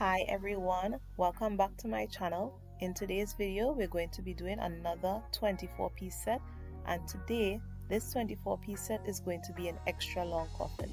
Hi everyone, welcome back to my channel. In today's video we're going to be doing another 24-piece set, and today this 24-piece set is going to be an extra long coffin.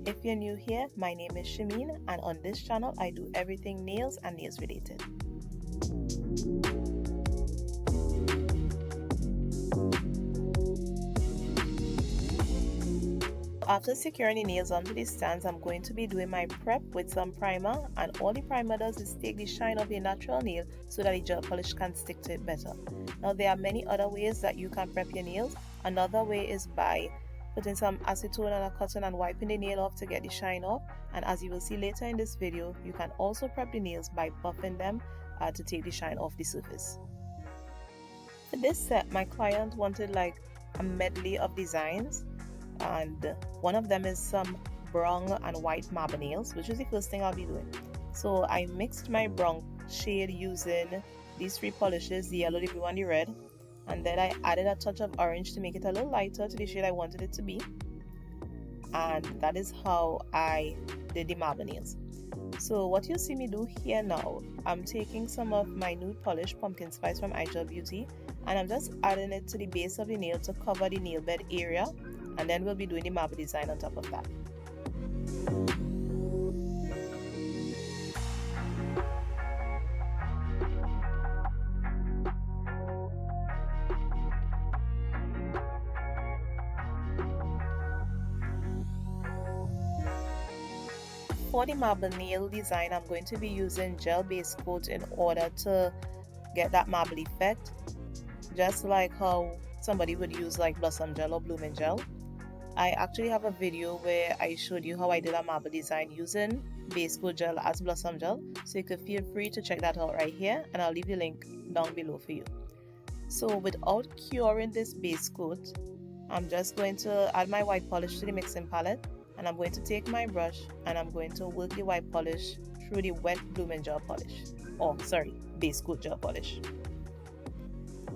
If you're new here, my name is Shameen, and on this channel I do everything nails and nails related. After securing the nails onto the stands, I'm going to be doing my prep with some primer, and all the primer does is take the shine of a natural nail so that the gel polish can stick to it better. Now there are many other ways that you can prep your nails. Another way is by putting some acetone on a cotton and wiping the nail off to get the shine off, and as you will see later in this video, you can also prep the nails by buffing them to take the shine off the surface. For this set, my client wanted like a medley of designs, and one of them is some brown and white marble nails, which is the first thing I'll be doing. So I mixed my brown shade using these three polishes, the yellow, the blue and the red, and then I added a touch of orange to make it a little lighter to the shade I wanted it to be, and that is how I did the marble nails. So what you see me do here now, I'm taking some of my nude polish pumpkin spice from iGel Beauty, and I'm just adding it to the base of the nail to cover the nail bed area, and then we'll be doing the marble design on top of that. For the marble nail design, I'm going to be using gel base coat in order to get that marble effect, just like how somebody would use like blossom gel or blooming gel. I actually have a video where I showed you how I did a marble design using base coat gel as blossom gel, so you could feel free to check that out right here, and I'll leave the link down below for you. So without curing this base coat, I'm just going to add my white polish to the mixing palette, and I'm going to take my brush and I'm going to work the white polish through the wet blooming gel polish, base coat gel polish.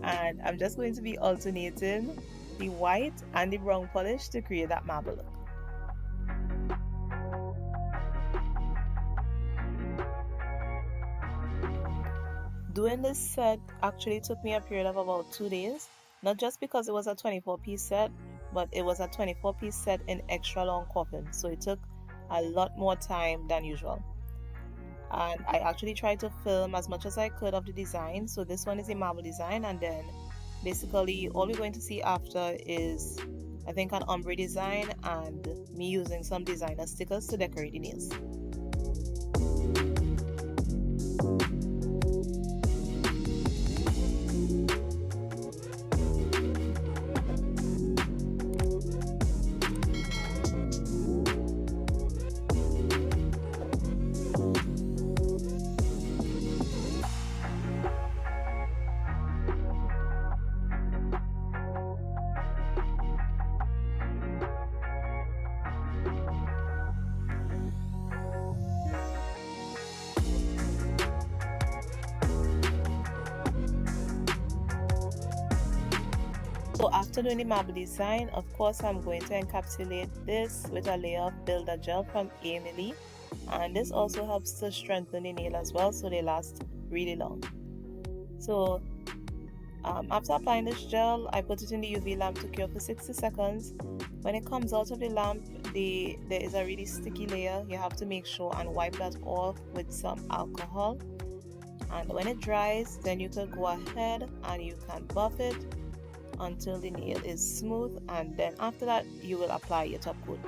And I'm just going to be alternating the white and the brown polish to create that marble look. Doing this set actually took me a period of about 2 days, not just because it was a 24-piece set, but it was a 24-piece set in extra long coffin, so it took a lot more time than usual. And I actually tried to film as much as I could of the design. So this one is a marble design, and then basically all we're going to see after is I think an ombre design and me using some designer stickers to decorate the nails. So after doing the marble design, of course I'm going to encapsulate this with a layer of builder gel from Emily, and this also helps to strengthen the nail as well, so they last really long. So after applying this gel, I put it in the UV lamp to cure for 60 seconds. When it comes out of the lamp, there is a really sticky layer. You have to make sure and wipe that off with some alcohol, and when it dries, then you can go ahead and you can buff it until the nail is smooth, and then after that you will apply your top coat.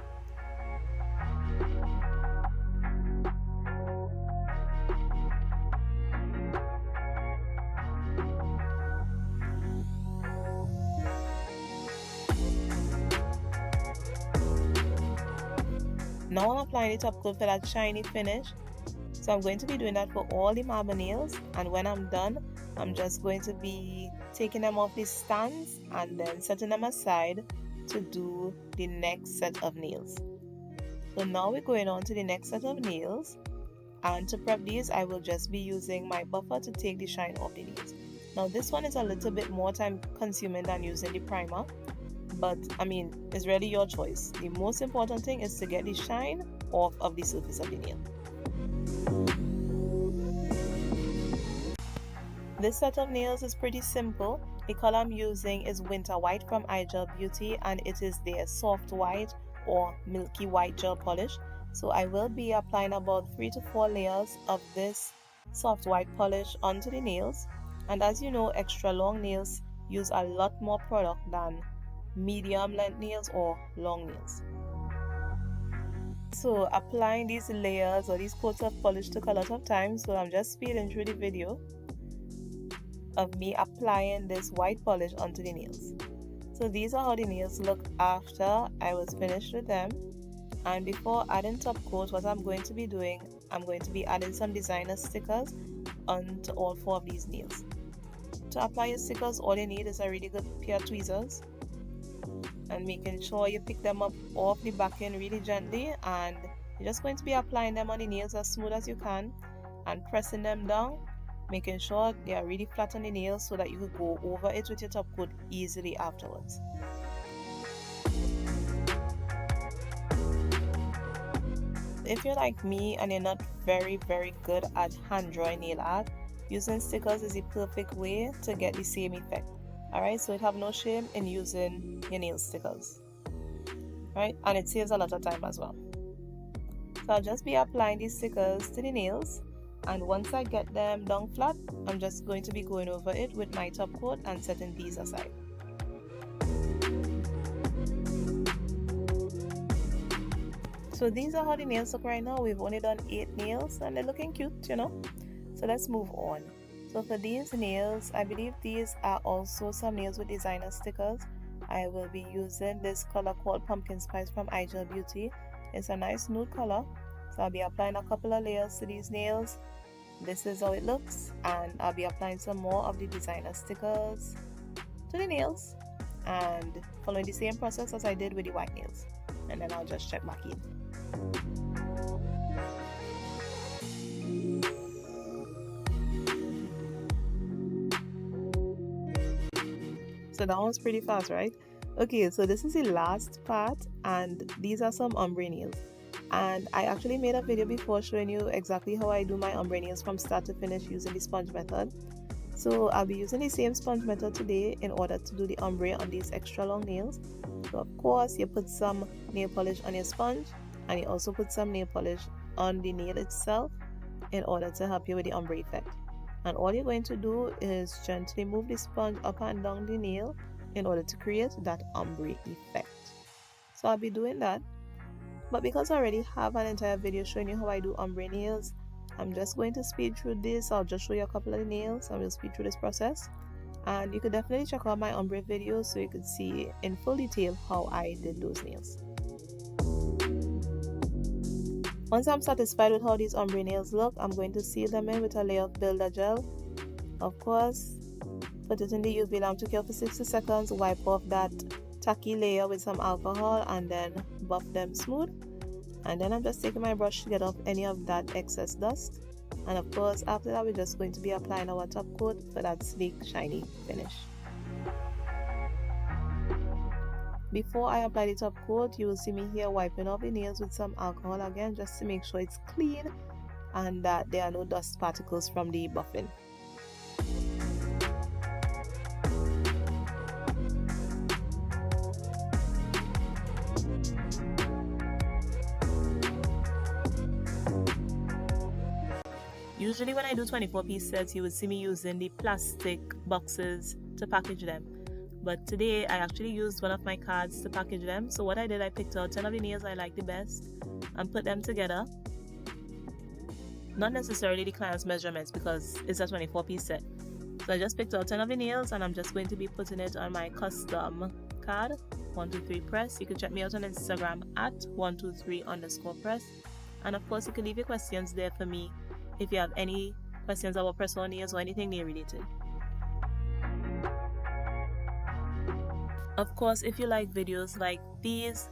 Now I'm applying the top coat for that shiny finish. So I'm going to be doing that for all the marble nails, and when I'm done, I'm just going to be taking them off the stands and then setting them aside to do the next set of nails. So now we're going on to the next set of nails, and to prep these I will just be using my buffer to take the shine off the nails. Now this one is a little bit more time consuming than using the primer, but I mean, it's really your choice. The most important thing is to get the shine off of the surface of the nail. This set of nails is pretty simple. The color I'm using is Winter White from iGel Beauty, and it is their soft white or milky white gel polish. So I will be applying about 3 to 4 layers of this soft white polish onto the nails. And as you know, extra long nails use a lot more product than medium length nails or long nails. So applying these layers or these coats of polish took a lot of time, so I'm just speeding through the video of me applying this white polish onto the nails. So these are how the nails look after I was finished with them. And before adding top coat, what I'm going to be doing, I'm going to be adding some designer stickers onto all 4 of these nails. To apply your stickers, all you need is a really good pair of tweezers, and making sure you pick them up off the back end really gently, and you're just going to be applying them on the nails as smooth as you can and pressing them down, making sure they are really flat on the nails so that you can go over it with your top coat easily afterwards. If you're like me and you're not very good at hand drawing nail art, using stickers is the perfect way to get the same effect. Alright, so have no shame in using your nail stickers. Right, and it saves a lot of time as well. So I'll just be applying these stickers to the nails, and once I get them down flat, I'm just going to be going over it with my top coat and setting these aside. So these are how the nails look right now. We've only done 8 nails and they're looking cute, you know. So let's move on. So for these nails, I believe these are also some nails with designer stickers. I will be using this color called Pumpkin Spice from iGel Beauty. It's a nice nude color. So I'll be applying a couple of layers to these nails. This is how it looks, and I'll be applying some more of the designer stickers to the nails and following the same process as I did with the white nails. And then I'll just check back in. So that was pretty fast, right? Okay, so this is the last part, and these are some ombre nails. And I actually made a video before showing you exactly how I do my ombre nails from start to finish using the sponge method. So I'll be using the same sponge method today in order to do the ombre on these extra long nails. So of course, you put some nail polish on your sponge, and you also put some nail polish on the nail itself in order to help you with the ombre effect. And all you're going to do is gently move the sponge up and down the nail in order to create that ombre effect. So I'll be doing that. But because I already have an entire video showing you how I do ombre nails, I'm just going to speed through this. I'll just show you a couple of the nails and we'll speed through this process. And you could definitely check out my ombre video so you could see in full detail how I did those nails. Once I'm satisfied with how these ombre nails look, I'm going to seal them in with a layer of builder gel. Of course, put it in the UV lamp to cure for 60 seconds, wipe off that tacky layer with some alcohol, and then buff them smooth. And then I'm just taking my brush to get off any of that excess dust. And of course, after that, we're just going to be applying our top coat for that sleek, shiny finish. Before I apply the top coat, you will see me here wiping off the nails with some alcohol again, just to make sure it's clean and that there are no dust particles from the buffing. Usually when I do 24-piece sets, you would see me using the plastic boxes to package them. But today I actually used one of my cards to package them. So what I did, I picked out 10 of the nails I like the best and put them together. Not necessarily the client's measurements because it's a 24-piece set. So I just picked out 10 of the nails and I'm just going to be putting it on my custom card, 123press. You can check me out on Instagram at 123_press. And of course you can leave your questions there for me if you have any questions about press-on nails or anything nail related. Of course, if you like videos like these,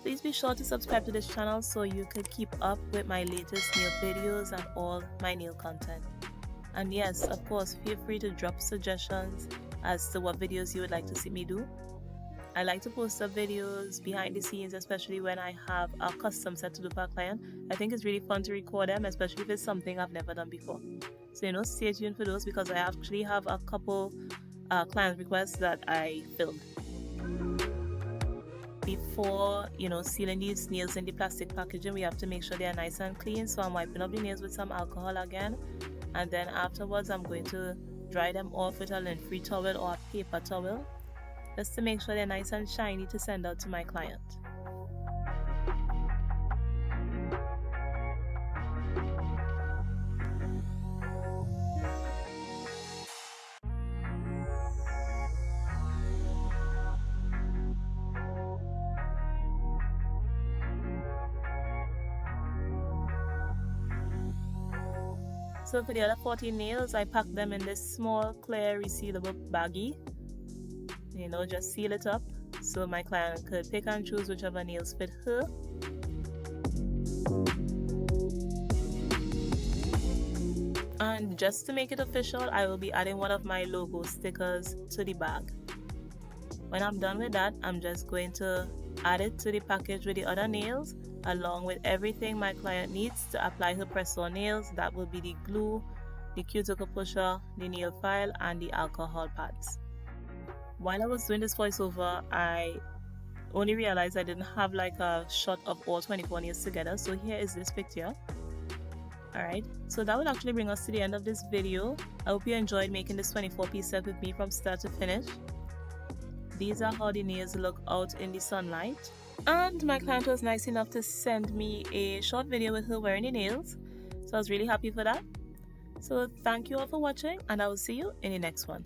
please be sure to subscribe to this channel so you can keep up with my latest nail videos and all my nail content. And yes, of course, feel free to drop suggestions as to what videos you would like to see me do. I like to post up videos behind the scenes, especially when I have a custom set to do for a client. I think it's really fun to record them, especially if it's something I've never done before. So, stay tuned for those because I actually have a couple client requests that I filmed. Before, sealing these nails in the plastic packaging, we have to make sure they are nice and clean. So I'm wiping up the nails with some alcohol again. And then afterwards, I'm going to dry them off with a lint-free towel or a paper towel, just to make sure they're nice and shiny to send out to my client. So for the other 14 nails, I packed them in this small clear resealable baggie. Just seal it up so my client could pick and choose whichever nails fit her. And just to make it official, I will be adding one of my logo stickers to the bag. When I'm done with that, I'm just going to add it to the package with the other nails, along with everything my client needs to apply her press-on nails. That will be the glue, the cuticle pusher, the nail file, and the alcohol pads. While I was doing this voiceover, I only realized I didn't have like a shot of all 24 nails together, so here is this picture. Alright, so that will actually bring us to the end of this video. I hope you enjoyed making this 24-piece set with me from start to finish. These are how the nails look out in the sunlight. And my client was nice enough to send me a short video with her wearing the nails, so I was really happy for that. So thank you all for watching, and I will see you in the next one.